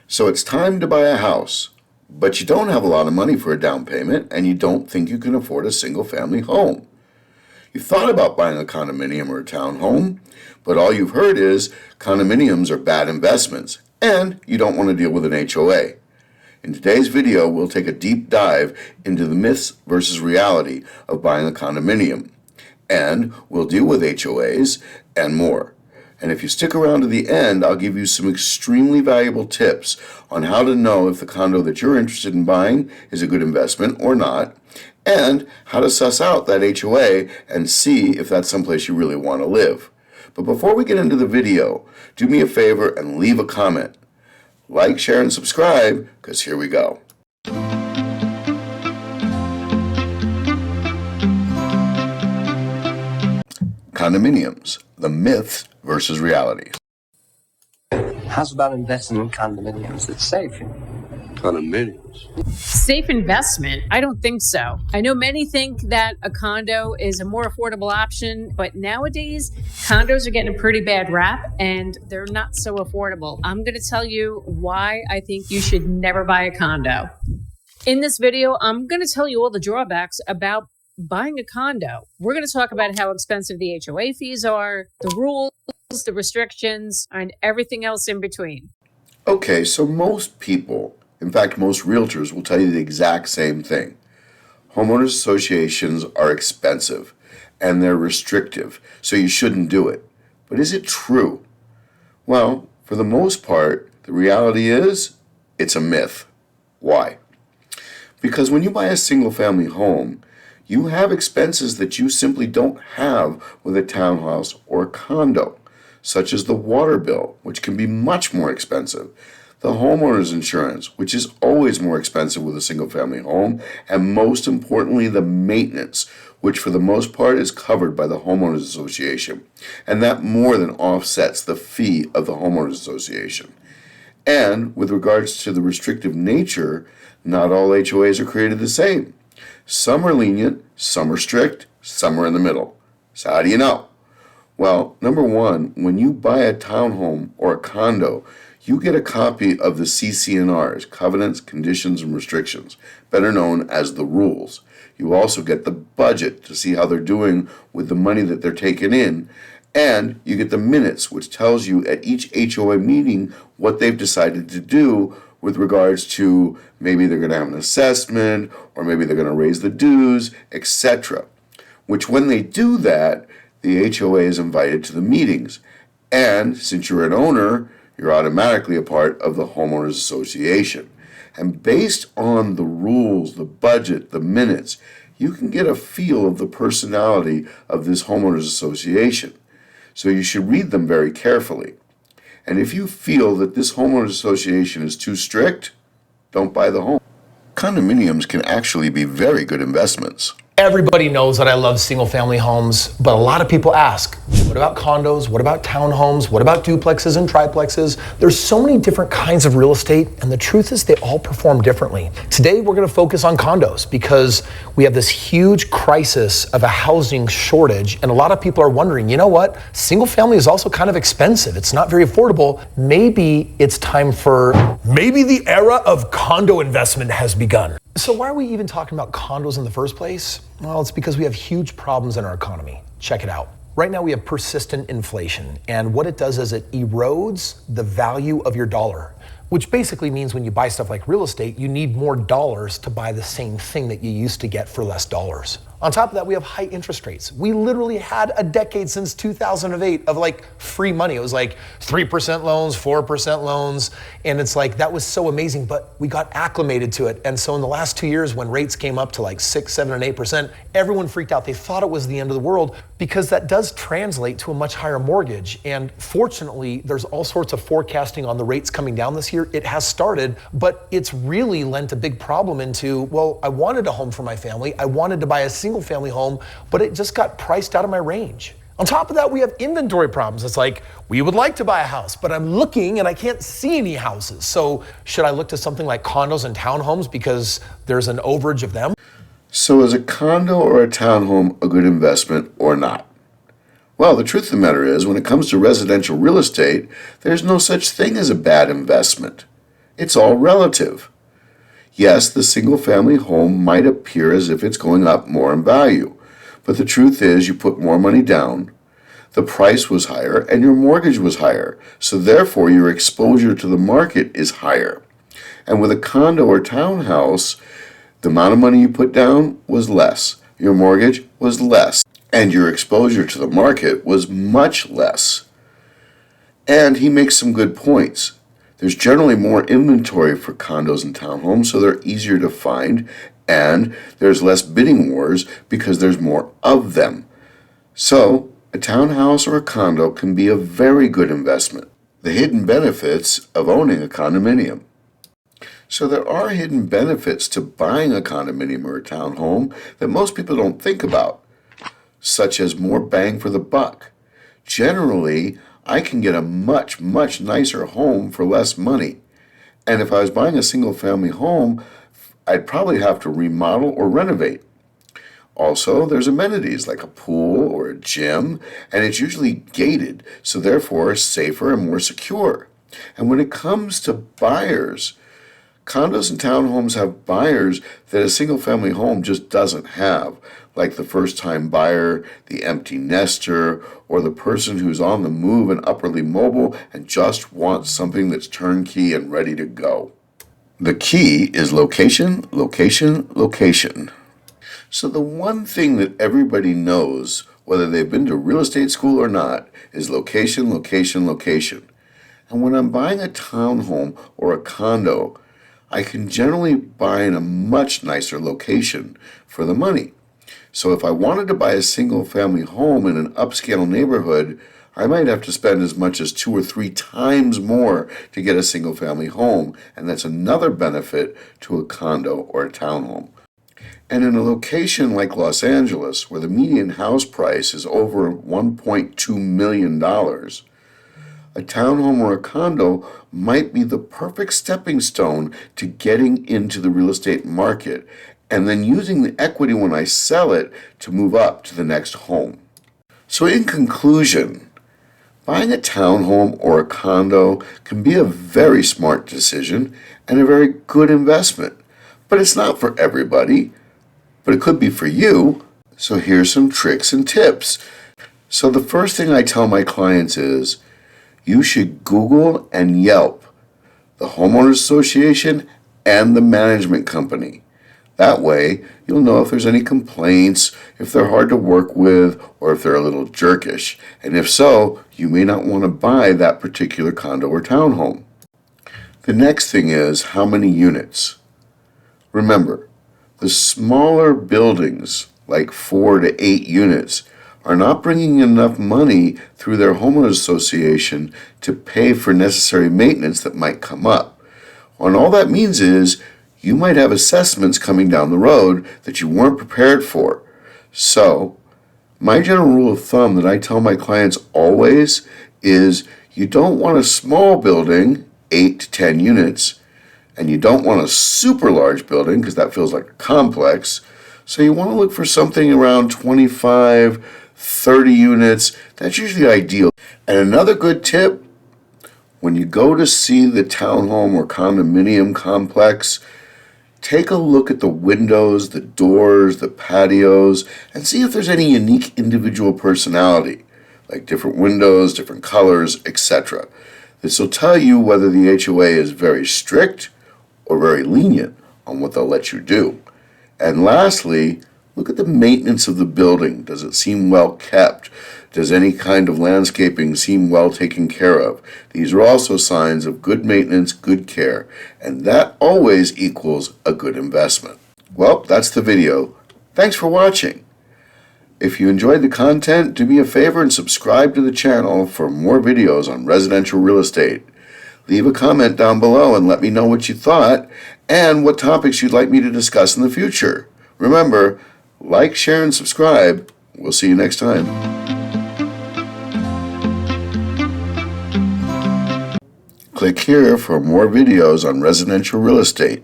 So it's time to buy a house, but you don't have a lot of money for a down payment and you don't think you can afford a single-family home. You thought about buying a condominium or a townhome, but all you've heard is condominiums are bad investments and you don't want to deal with an HOA. In today's video, we'll take a deep dive into the myths versus reality of buying a condominium, and we'll deal with HOAs and more. And if you stick around to the end, I'll give you some extremely valuable tips on how to know if the condo that you're interested in buying is a good investment or not, and how to suss out that HOA and see if that's someplace you really want to live. But before we get into the video, do me a favor and leave a comment. Like, share, and subscribe, because here we go. Condominiums, the myths versus realities. How's about investing in condominiums? It's safe. Condominiums. Safe investment? I don't think so. I know many think that a condo is a more affordable option, but nowadays condos are getting a pretty bad rap and they're not so affordable. I'm going to tell you why I think you should never buy a condo. In this video, I'm going to tell you all the drawbacks about buying a condo. We're going to talk about how expensive the HOA fees are, the rules, the restrictions, and everything else in between. Okay, so most people, in fact, most realtors will tell you the exact same thing. Homeowners associations are expensive and they're restrictive, so you shouldn't do it. But is it true? Well, for the most part, the reality is it's a myth. Why? Because when you buy a single-family home, you have expenses that you simply don't have with a townhouse or a condo, such as the water bill, which can be much more expensive, the homeowner's insurance, which is always more expensive with a single-family home, and most importantly, the maintenance, which for the most part is covered by the homeowners association, and that more than offsets the fee of the homeowners association. And with regards to the restrictive nature, not all HOAs are created the same. Some are lenient, some are strict, some are in the middle. So how do you know? Well, number one, when you buy a townhome or a condo, you get a copy of the CC&Rs, Covenants, Conditions, and Restrictions, better known as the rules. You also get the budget to see how they're doing with the money that they're taking in, and you get the minutes, which tells you at each HOA meeting what they've decided to do with regards to maybe they're going to have an assessment, or maybe they're going to raise the dues, etc. Which when they do that, the HOA is invited to the meetings. And since you're an owner, you're automatically a part of the homeowners association. And based on the rules, the budget, the minutes, you can get a feel of the personality of this homeowners association. So you should read them very carefully. And if you feel that this homeowners association is too strict, don't buy the home. Condominiums can actually be very good investments. Everybody knows that I love single-family homes, but a lot of people ask, what about condos? What about townhomes? What about duplexes and triplexes? There's so many different kinds of real estate, and the truth is they all perform differently. Today, we're going to focus on condos because we have this huge crisis of a housing shortage, and a lot of people are wondering, you know what? Single-family is also kind of expensive. It's not very affordable. Maybe it's time maybe the era of condo investment has begun. So why are we even talking about condos in the first place? Well, it's because we have huge problems in our economy. Check it out. Right now we have persistent inflation, and what it does is it erodes the value of your dollar, which basically means when you buy stuff like real estate, you need more dollars to buy the same thing that you used to get for less dollars. On top of that, we have high interest rates. We literally had a decade since 2008 of like free money. It was like 3% loans, 4% loans. And it's like, that was so amazing, but we got acclimated to it. And so in the last 2 years, when rates came up to like 6, 7, and 8%, everyone freaked out. They thought it was the end of the world because that does translate to a much higher mortgage. And fortunately, there's all sorts of forecasting on the rates coming down this year. It has started, but it's really lent a big problem into, well, I wanted a home for my family. I wanted to buy a single family home, but it just got priced out of my range. On top of that, we have inventory problems. It's like, we would like to buy a house, but I'm looking and I can't see any houses. So should I look to something like condos and townhomes because there's an overage of them? So is a condo or a townhome a good investment or not? Well, the truth of the matter is, when it comes to residential real estate, there's no such thing as a bad investment. It's all relative. Yes, the single-family home might appear as if it's going up more in value, but the truth is you put more money down, the price was higher, and your mortgage was higher, so therefore your exposure to the market is higher. And with a condo or townhouse, the amount of money you put down was less, your mortgage was less, and your exposure to the market was much less. And he makes some good points. There's generally more inventory for condos and townhomes, so they're easier to find, and there's less bidding wars because there's more of them. So, a townhouse or a condo can be a very good investment. The hidden benefits of owning a condominium. So there are hidden benefits to buying a condominium or a townhome that most people don't think about, such as more bang for the buck. Generally, I can get a much nicer home for less money. And if I was buying a single-family home, I'd probably have to remodel or renovate. Also, there's amenities like a pool or a gym, and it's usually gated, so therefore safer and more secure. And when it comes to buyers, condos and townhomes have buyers that a single-family home just doesn't have, like the first-time buyer, the empty nester, or the person who's on the move and upwardly mobile and just wants something that's turnkey and ready to go. The key is location, location, location. So the one thing that everybody knows, whether they've been to real estate school or not, is location, location, location. And when I'm buying a townhome or a condo, I can generally buy in a much nicer location for the money. So if I wanted to buy a single-family home in an upscale neighborhood, I might have to spend as much as 2 or 3 times more to get a single-family home, and that's another benefit to a condo or a townhome. And in a location like Los Angeles, where the median house price is over $1.2 million, a townhome or a condo might be the perfect stepping stone to getting into the real estate market, and then using the equity when I sell it to move up to the next home. So in conclusion, buying a townhome or a condo can be a very smart decision and a very good investment, but it's not for everybody, but it could be for you. So here's some tricks and tips. So the first thing I tell my clients is, you should Google and Yelp the Homeowners Association and the management company. That way, you'll know if there's any complaints, if they're hard to work with, or if they're a little jerkish. And if so, you may not want to buy that particular condo or townhome. The next thing is how many units. Remember, the smaller buildings, like 4 to 8 units, are not bringing enough money through their homeowners association to pay for necessary maintenance that might come up. And all that means is you might have assessments coming down the road that you weren't prepared for. So, my general rule of thumb that I tell my clients always is you don't want a small building, 8 to 10 units, and you don't want a super large building because that feels like a complex. So you want to look for something around 25, 30 units. That's usually ideal. And another good tip, when you go to see the townhome or condominium complex, take a look at the windows, the doors, the patios, and see if there's any unique individual personality, like different windows, different colors, etc. This will tell you whether the HOA is very strict or very lenient on what they'll let you do. And lastly, look at the maintenance of the building. Does it seem well kept? Does any kind of landscaping seem well taken care of? These are also signs of good maintenance, good care, and that always equals a good investment. Well, that's the video. Thanks for watching. If you enjoyed the content, do me a favor and subscribe to the channel for more videos on residential real estate. Leave a comment down below and let me know what you thought and what topics you'd like me to discuss in the future. Remember, like, share, and subscribe. We'll see you next time. Click here for more videos on residential real estate.